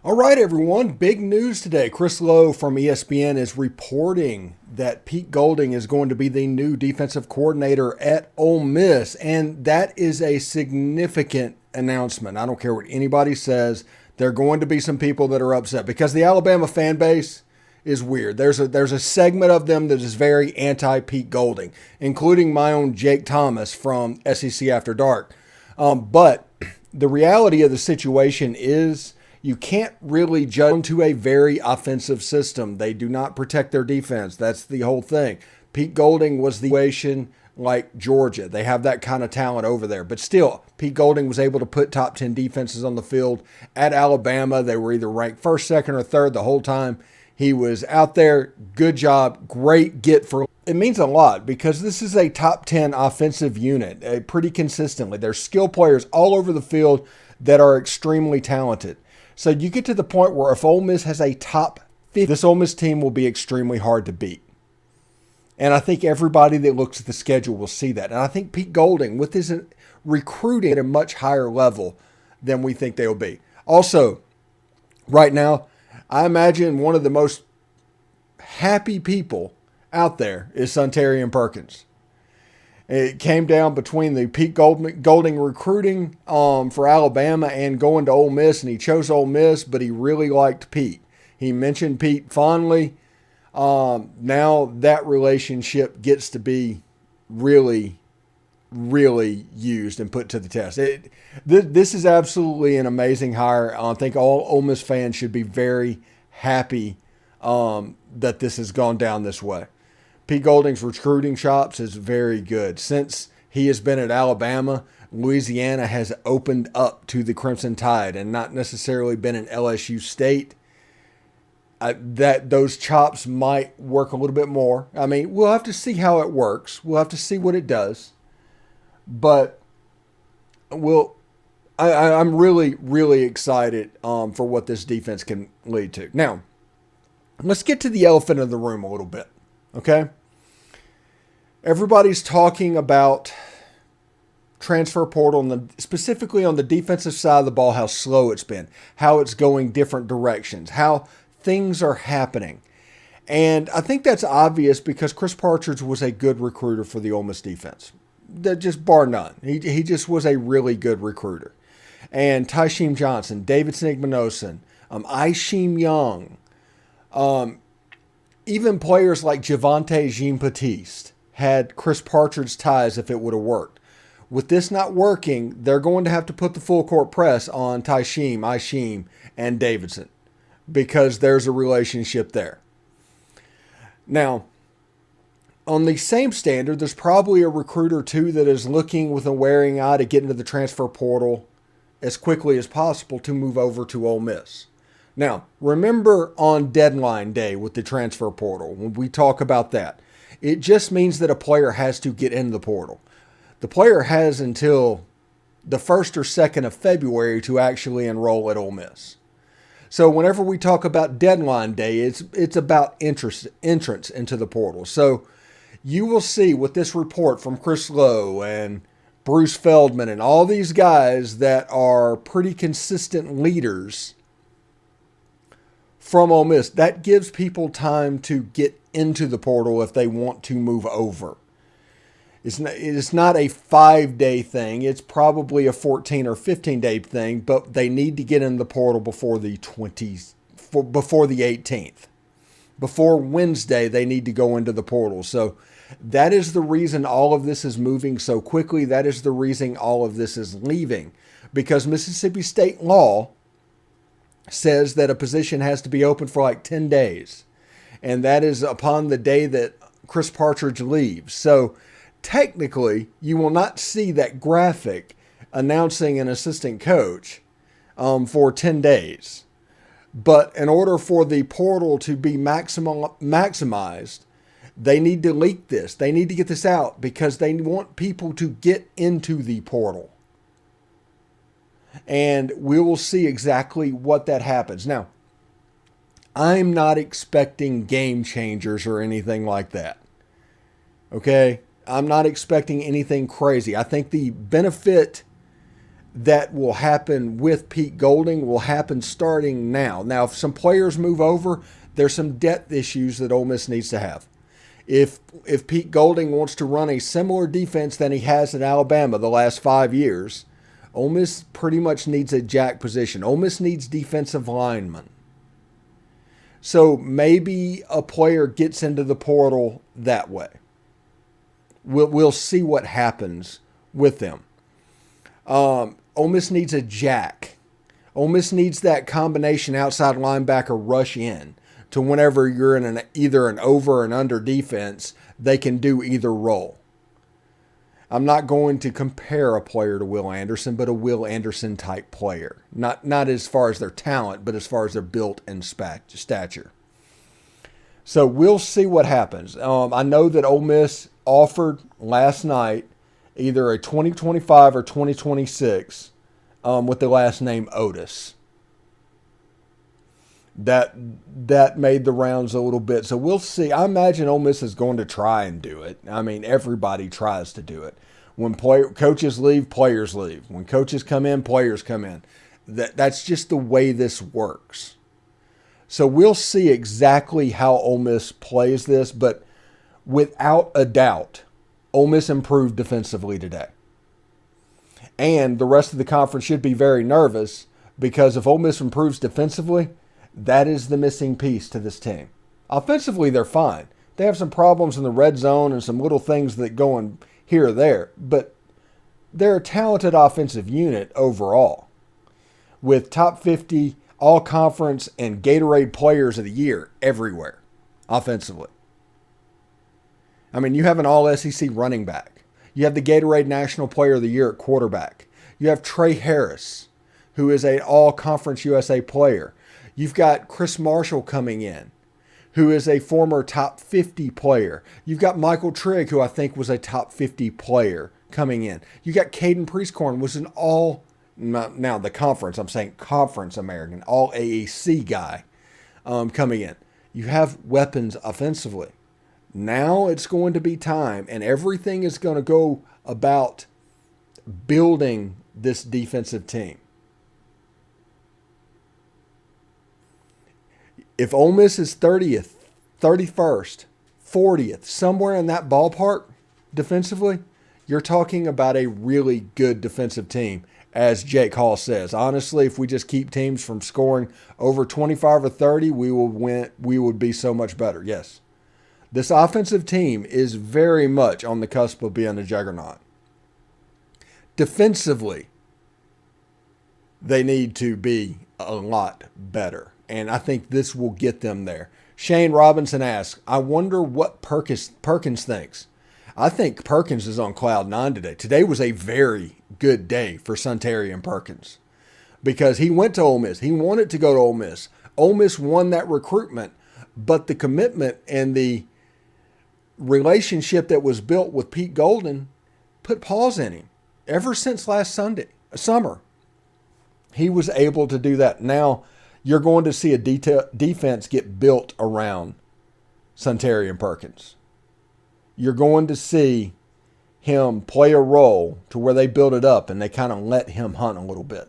All right, everyone. Big news today. Chris Lowe from ESPN is reporting that Pete Golding is going to be the new defensive coordinator at Ole Miss. And that is a significant announcement. I don't care what anybody says. There are going to be some people that are upset because the Alabama fan base is weird. There's a segment of them that is very anti-Pete Golding, including my own Jake Thomas from SEC After Dark. But the reality of the situation is you can't really judge to a very offensive system. They do not protect their defense. That's the whole thing. Pete Golding was the situation like Georgia. They have that kind of talent over there. But still, Pete Golding was able to put top 10 defenses on the field at Alabama. They were either ranked first, second, or third the whole time he was out there. Good job. Great get for. It means a lot because this is a top 10 offensive unit pretty consistently. There's skill players all over the field that are extremely talented. So you get to the point where if Ole Miss has a top 50, this Ole Miss team will be extremely hard to beat. And I think everybody that looks at the schedule will see that. And I think Pete Golding, with his recruiting at a much higher level than we think they'll be. Also, right now, I imagine one of the most happy people out there is Suntarine Perkins. It came down between the Pete Golding recruiting for Alabama and going to Ole Miss, and he chose Ole Miss, but he really liked Pete. He mentioned Pete fondly. Now that relationship gets to be really, really used and put to the test. This is absolutely an amazing hire. I think all Ole Miss fans should be very happy that this has gone down this way. Pete Golding's recruiting chops is very good. Since he has been at Alabama, Louisiana has opened up to the Crimson Tide and not necessarily been an LSU state. That those chops might work a little bit more. I mean, we'll have to see how it works. We'll have to see what it does. But I'm really, really excited for what this defense can lead to. Now, let's get to the elephant in the room a little bit. Okay? Everybody's talking about transfer portal, specifically on the defensive side of the ball, how slow it's been, how it's going different directions, how things are happening. And I think that's obvious because Chris Partridge was a good recruiter for the Ole Miss defense. That just bar none. He just was a really good recruiter. And Tysheem Johnson, Davidson Igbinosun, Isheem Young, even players like Javonte Jean-Baptiste had Chris Partridge ties if it would have worked. With this not working, they're going to have to put the full court press on Tysheem, Isheem, and Davidson because there's a relationship there. Now, on the same standard, there's probably a recruiter or two that is looking with a wearing eye to get into the transfer portal as quickly as possible to move over to Ole Miss. Now, remember on deadline day with the transfer portal, when we talk about that, it just means that a player has to get in the portal. The player has until the 1st or 2nd of February to actually enroll at Ole Miss. So whenever we talk about deadline day, it's about entrance into the portal. So you will see with this report from Chris Lowe and Bruce Feldman and all these guys that are pretty consistent leaders from Ole Miss, that gives people time to get into the portal if they want to move over. It's not a 5-day thing. It's probably a 14 or 15-day thing, but they need to get in the portal before the 18th. Before Wednesday, they need to go into the portal. So that is the reason all of this is moving so quickly. That is the reason all of this is leaving, because Mississippi state law says that a position has to be open for like 10 days. And that is upon the day that Chris Partridge leaves. So technically, you will not see that graphic announcing an assistant coach for 10 days. But in order for the portal to be maximized, they need to leak this. They need to get this out because they want people to get into the portal. And we will see exactly what that happens. Now, I'm not expecting game changers or anything like that. Okay? I'm not expecting anything crazy. I think the benefit that will happen with Pete Golding will happen starting now. Now, if some players move over, there's some depth issues that Ole Miss needs to have. If Pete Golding wants to run a similar defense than he has at Alabama the last 5 years, Ole Miss pretty much needs a jack position. Ole Miss needs defensive linemen. So maybe a player gets into the portal that way. We'll see what happens with them. Ole Miss needs a jack. Ole Miss needs that combination outside linebacker rush in to whenever you're in either an over or an under defense, they can do either role. I'm not going to compare a player to Will Anderson, but a Will Anderson type player. Not as far as their talent, but as far as their built and stature. So we'll see what happens. I know that Ole Miss offered last night either a 2025 or 2026 with the last name Otis. That made the rounds a little bit. So we'll see. I imagine Ole Miss is going to try and do it. I mean, everybody tries to do it. When coaches leave, players leave. When coaches come in, players come in. That's just the way this works. So we'll see exactly how Ole Miss plays this, but without a doubt, Ole Miss improved defensively today. And the rest of the conference should be very nervous because if Ole Miss improves defensively, that is the missing piece to this team. Offensively, they're fine. They have some problems in the red zone and some little things that go in here or there, but they're a talented offensive unit overall with top 50 all-conference and Gatorade players of the year everywhere offensively. I mean, you have an all-SEC running back. You have the Gatorade National Player of the Year at quarterback. You have Trey Harris, who is an all-conference USA player. You've got Chris Marshall coming in, who is a former top 50 player. You've got Michael Trigg, who I think was a top 50 player coming in. You got Caden Priestcorn, was an now the conference, I'm saying conference American, all AAC guy coming in. You have weapons offensively. Now it's going to be time, and everything is going to go about building this defensive team. If Ole Miss is 30th, 31st, 40th, somewhere in that ballpark defensively, you're talking about a really good defensive team, as Jake Hall says. Honestly, if we just keep teams from scoring over 25 or 30, we will win. We would be so much better. Yes. This offensive team is very much on the cusp of being a juggernaut. Defensively, they need to be a lot better. And I think this will get them there. Shane Robinson asks, I wonder what Perkins thinks. I think Perkins is on cloud nine today. Today was a very good day for Suntarian Perkins because he went to Ole Miss. He wanted to go to Ole Miss. Ole Miss won that recruitment, but the commitment and the relationship that was built with Pete Golding put pause in him ever since last summer. He was able to do that. Now you're going to see a defense get built around Suntarian Perkins. You're going to see him play a role to where they build it up and they kind of let him hunt a little bit.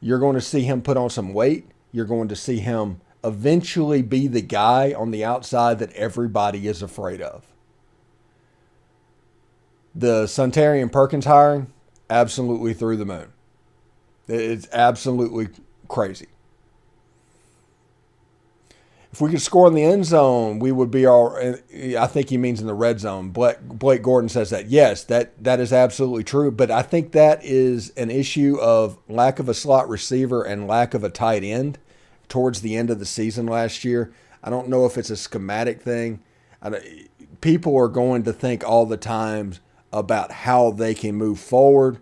You're going to see him put on some weight. You're going to see him eventually be the guy on the outside that everybody is afraid of. The Suntarian Perkins hiring, absolutely through the moon. It's absolutely crazy. If we could score in the end zone, we would be all. I think he means in the red zone. Blake Gordon says that. Yes, that is absolutely true. But I think that is an issue of lack of a slot receiver and lack of a tight end towards the end of the season last year. I don't know if it's a schematic thing. People are going to think all the time about how they can move forward.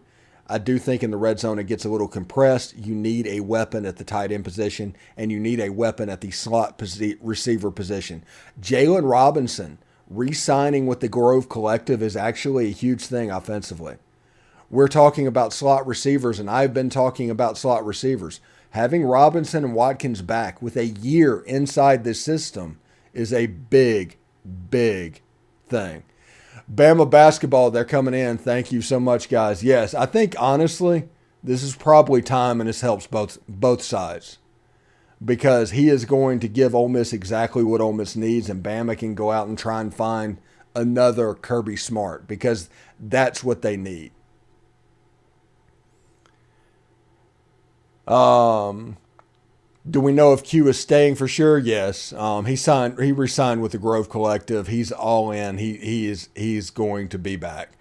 I do think in the red zone it gets a little compressed. You need a weapon at the tight end position, and you need a weapon at the slot receiver position. Jalen Robinson re-signing with the Grove Collective is actually a huge thing offensively. We're talking about slot receivers, and I've been talking about slot receivers. Having Robinson and Watkins back with a year inside this system is a big, big thing. Bama basketball, they're coming in. Thank you so much, guys. Yes, I think honestly, this is probably time, and this helps both sides because he is going to give Ole Miss exactly what Ole Miss needs, and Bama can go out and try and find another Kirby Smart because that's what they need. Do we know if Q is staying for sure? Yes. He re-signed with the Grove Collective. He's all in. He's going to be back.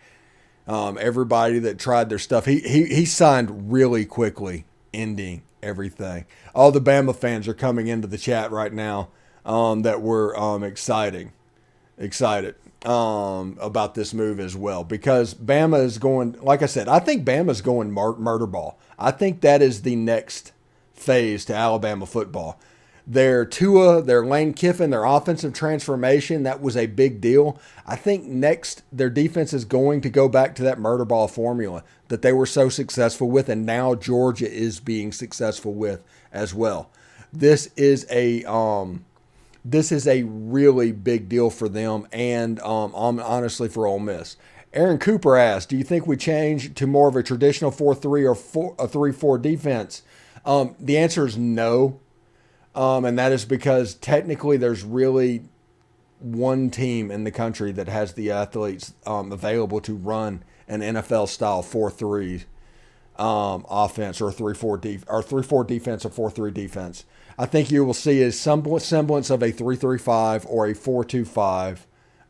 Everybody that tried their stuff, he signed really quickly, ending everything. All the Bama fans are coming into the chat right now that were excited about this move as well because Bama is going, like I said, I think Bama's going murder ball. I think that is the next phase to Alabama football. Their Tua, their Lane Kiffin, their offensive transformation, that was a big deal. I think next their defense is going to go back to that murder ball formula that they were so successful with, and now Georgia is being successful with as well. This is a really big deal for them and honestly for Ole Miss. Aaron Cooper asked, do you think we change to more of a traditional 4-3 or a 3-4 defense? The answer is no. And that is because technically there's really one team in the country that has the athletes available to run an NFL-style 4-3 offense or 3-4 defense or 4-3 defense. I think you will see a semblance of a 3-3-5 or a 4-2-5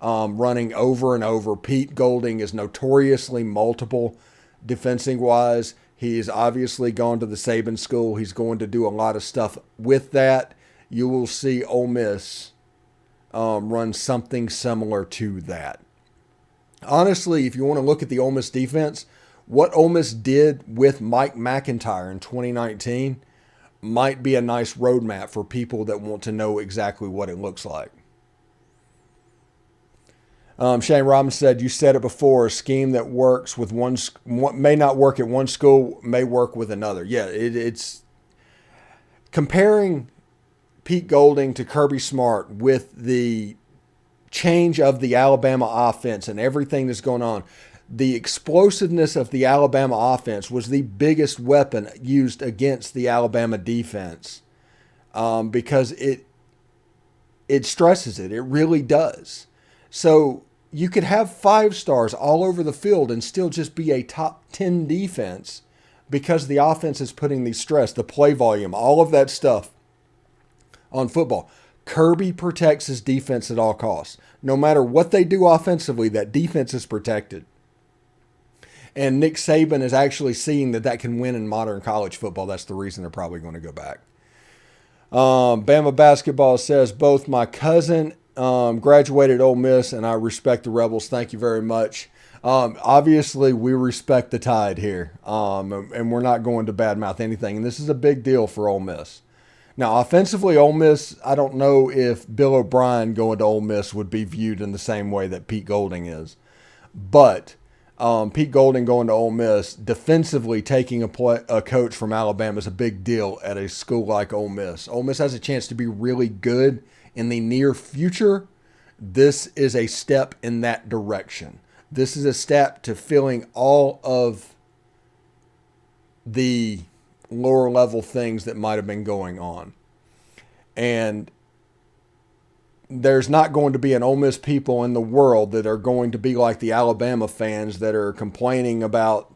running over and over. Pete Golding is notoriously multiple defensing-wise. He's obviously gone to the Saban school. He's going to do a lot of stuff with that. You will see Ole Miss run something similar to that. Honestly, if you want to look at the Ole Miss defense, what Ole Miss did with Mike McIntyre in 2019 might be a nice roadmap for people that want to know exactly what it looks like. Shane Robinson said, you said it before, a scheme that works with one may not work at one school, may work with another. Yeah, it's comparing Pete Golding to Kirby Smart with the change of the Alabama offense and everything that's going on. The explosiveness of the Alabama offense was the biggest weapon used against the Alabama defense because it stresses it. It really does. So you could have 5 stars all over the field and still just be a top 10 defense because the offense is putting the stress, the play volume, all of that stuff on football. Kirby protects his defense at all costs. No matter what they do offensively, that defense is protected. And Nick Saban is actually seeing that can win in modern college football. That's the reason they're probably going to go back. Bama basketball says, both my cousin graduated Ole Miss and I respect the Rebels. Thank you very much. Obviously, we respect the Tide here, and we're not going to badmouth anything. And this is a big deal for Ole Miss. Now, offensively, Ole Miss, I don't know if Bill O'Brien going to Ole Miss would be viewed in the same way that Pete Golding is. But Pete Golding going to Ole Miss, defensively taking a coach from Alabama is a big deal at a school like Ole Miss. Ole Miss has a chance to be really good in the near future. This is a step in that direction. This is a step to filling all of the lower level things that might have been going on. And there's not going to be an Ole Miss people in the world that are going to be like the Alabama fans that are complaining about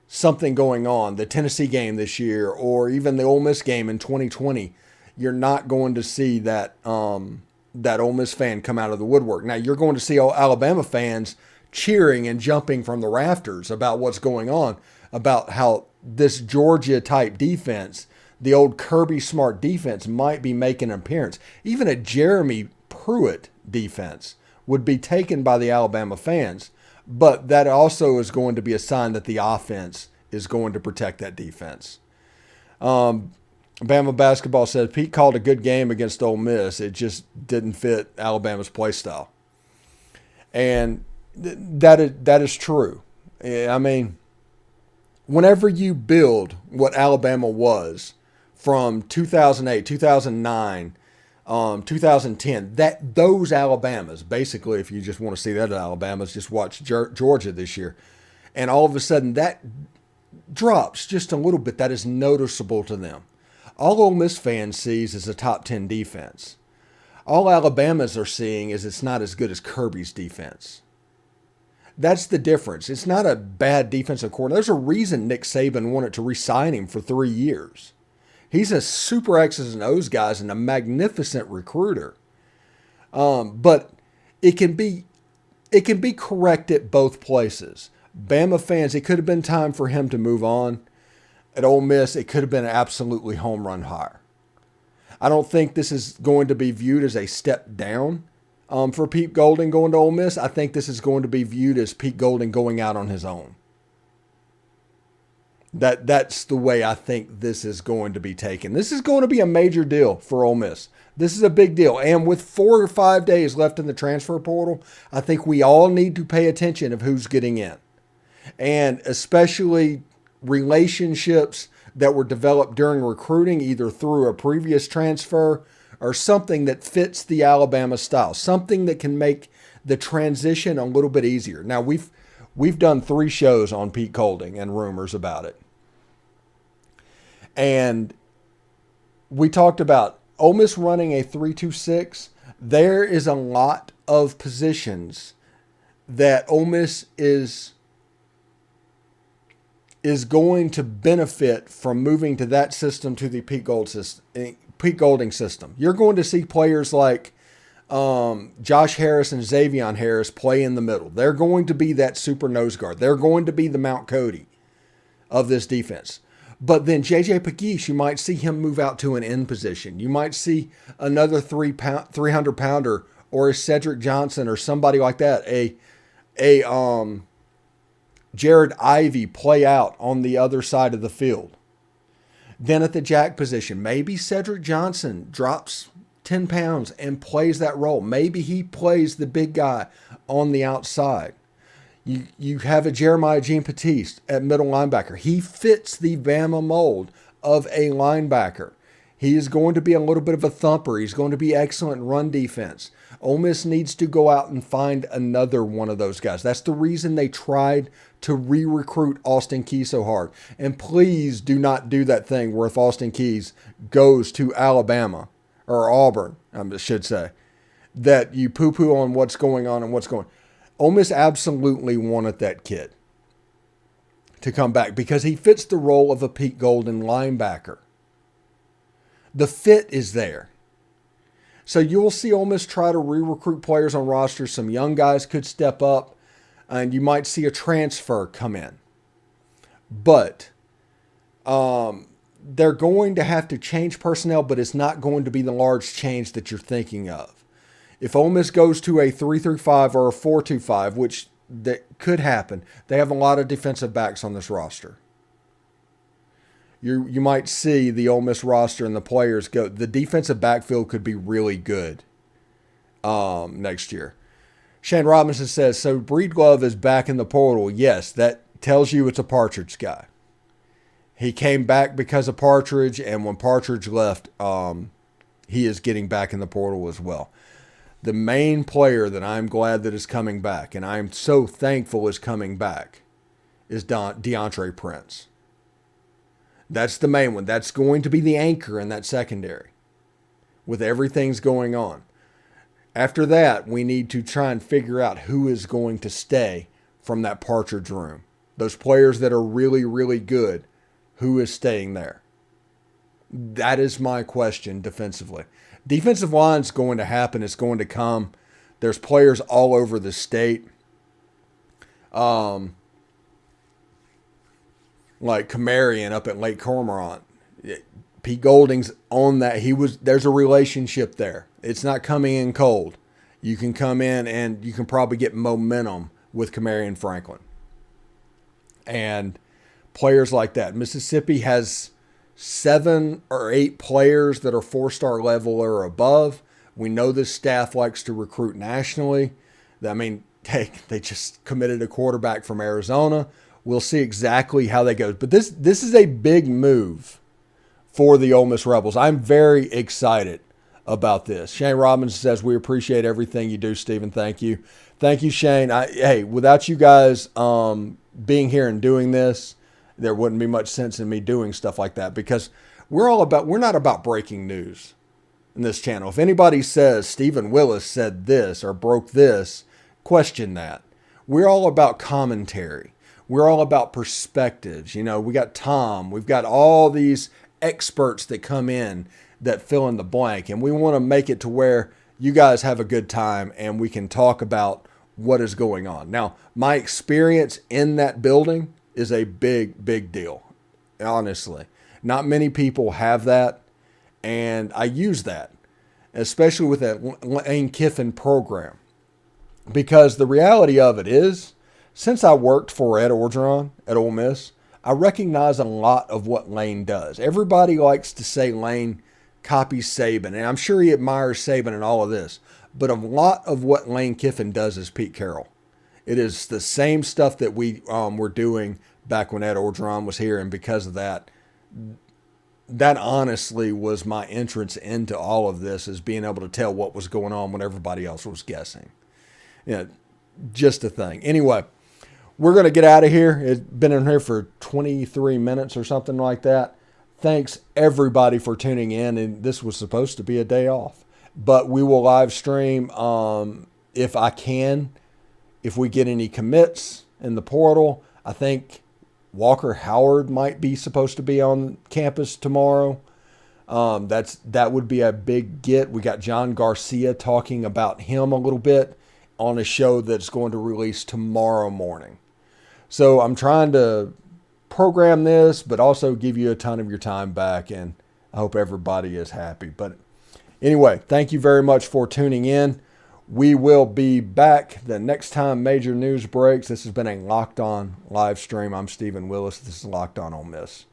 something going on, the Tennessee game this year, or even the Ole Miss game in 2020. You're not going to see that that Ole Miss fan come out of the woodwork. Now, you're going to see Alabama fans cheering and jumping from the rafters about what's going on, about how this Georgia-type defense, the old Kirby Smart defense, might be making an appearance. Even a Jeremy Pruitt defense would be taken by the Alabama fans, but that also is going to be a sign that the offense is going to protect that defense. Bama basketball says, Pete called a good game against Ole Miss. It just didn't fit Alabama's play style. And that is true. I mean, whenever you build what Alabama was from 2008, 2009, 2010, that those Alabamas, basically, if you just want to see that Alabamas, just watch Georgia this year. And all of a sudden that drops just a little bit. That is noticeable to them. All Ole Miss fans sees is a top 10 defense. All Alabamas are seeing is it's not as good as Kirby's defense. That's the difference. It's not a bad defensive coordinator. There's a reason Nick Saban wanted to re-sign him for 3 years. He's a super X's and O's guy and a magnificent recruiter. But it can be corrected both places. Bama fans, it could have been time for him to move on. At Ole Miss, it could have been an absolutely home run hire. I don't think this is going to be viewed as a step down for Pete Golding going to Ole Miss. I think this is going to be viewed as Pete Golding going out on his own. That's the way I think this is going to be taken. This is going to be a major deal for Ole Miss. This is a big deal. And with 4 or 5 days left in the transfer portal, I think we all need to pay attention of who's getting in. And especially relationships that were developed during recruiting, either through a previous transfer or something that fits the Alabama style, something that can make the transition a little bit easier. Now, we've done 3 shows on Pete Golding and rumors about it. And we talked about Ole Miss running a 3-2-6. There is a lot of positions that Ole Miss is going to benefit from moving to that system, to the Pete Golding system. You're going to see players like Josh Harris and Xavion Harris play in the middle. They're going to be that super nose guard. They're going to be the Mount Cody of this defense. But then J.J. Pegues, you might see him move out to an end position. You might see another 300-pounder or a Cedric Johnson or somebody like that, Jared Ivey play out on the other side of the field. Then at the jack position, maybe Cedric Johnson drops 10 pounds and plays that role. Maybe he plays the big guy on the outside. You have a Jeremiah Jean-Baptiste at middle linebacker. He fits the Bama mold of a linebacker. He is going to be a little bit of a thumper. He's going to be excellent in run defense. Ole Miss needs to go out and find another one of those guys. That's the reason they tried to re-recruit Austin Keys so hard. And please do not do that thing where if Austin Keys goes to Alabama or Auburn, I should say, that you poo-poo on what's going on and what's going on. Ole Miss absolutely wanted that kid to come back because he fits the role of a Pete Golding linebacker. The fit is there. So you'll see Ole Miss try to re-recruit players on rosters. Some young guys could step up, and you might see a transfer come in. But they're going to have to change personnel, but it's not going to be the large change that you're thinking of. If Ole Miss goes to a 3-3-5 or a 4-2-5, which that could happen, they have a lot of defensive backs on this roster. You might see the Ole Miss roster and the players go. The defensive backfield could be really good next year. Shane Robinson says, so Breedlove is back in the portal. Yes, that tells you it's a Partridge guy. He came back because of Partridge, and when Partridge left, he is getting back in the portal as well. The main player that I'm glad that is coming back, and I'm so thankful is coming back, is DeAndre Prince. That's the main one. That's going to be the anchor in that secondary with everything's going on. After that, we need to try and figure out who is going to stay from that Partridge room. Those players that are really, really good, who is staying there? That is my question defensively. Defensive line's going to happen. It's going to come. There's players all over the state. Like Camarion up at Lake Cormorant. Pete Golding's on that. There's a relationship there. It's not coming in cold. You can come in and you can probably get momentum with Camarion Franklin. And players like that. Mississippi has 7 or 8 players that are 4-star level or above. We know this staff likes to recruit nationally. I mean, they just committed a quarterback from Arizona. We'll see exactly how that goes. But this is a big move for the Ole Miss Rebels. I'm very excited about this. Shane Robinson says, we appreciate everything you do, Stephen. Thank you. Thank you, Shane. Hey, without you guys being here and doing this, there wouldn't be much sense in me doing stuff like that, because we're not about breaking news in this channel. If anybody says Stephen Willis said this or broke this, question that. We're all about commentary. We're all about perspectives. You know, we got Tom, we've got all these experts that come in that fill in the blank, and we want to make it to where you guys have a good time and we can talk about what is going on. Now, my experience in that building is a big, big deal. Honestly, not many people have that, and I use that, especially with that Lane Kiffin program, because the reality of it is, since I worked for Ed Orgeron at Ole Miss, I recognize a lot of what Lane does. Everybody likes to say Lane copies Saban, and I'm sure he admires Saban and all of this, but a lot of what Lane Kiffin does is Pete Carroll. It is the same stuff that we were doing back when Ed Orgeron was here, and because of that, that honestly was my entrance into all of this, is being able to tell what was going on when everybody else was guessing. You know, just a thing. Anyway, we're going to get out of here. It's been in here for 23 minutes or something like that. Thanks everybody for tuning in, and this was supposed to be a day off, but we will live stream if I can. If we get any commits in the portal, I think Walker Howard might be supposed to be on campus tomorrow. That would be a big get. We got John Garcia talking about him a little bit on a show that's going to release tomorrow morning. So I'm trying to program this, but also give you a ton of your time back, and I hope everybody is happy. But anyway, thank you very much for tuning in. We will be back the next time major news breaks. This has been a Locked On live stream. I'm Stephen Willis. This is Locked On Ole Miss.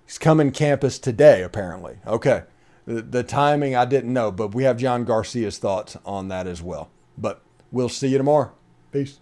He's coming campus today, apparently. Okay. The timing I didn't know, but we have John Garcia's thoughts on that as well. But we'll see you tomorrow. Peace.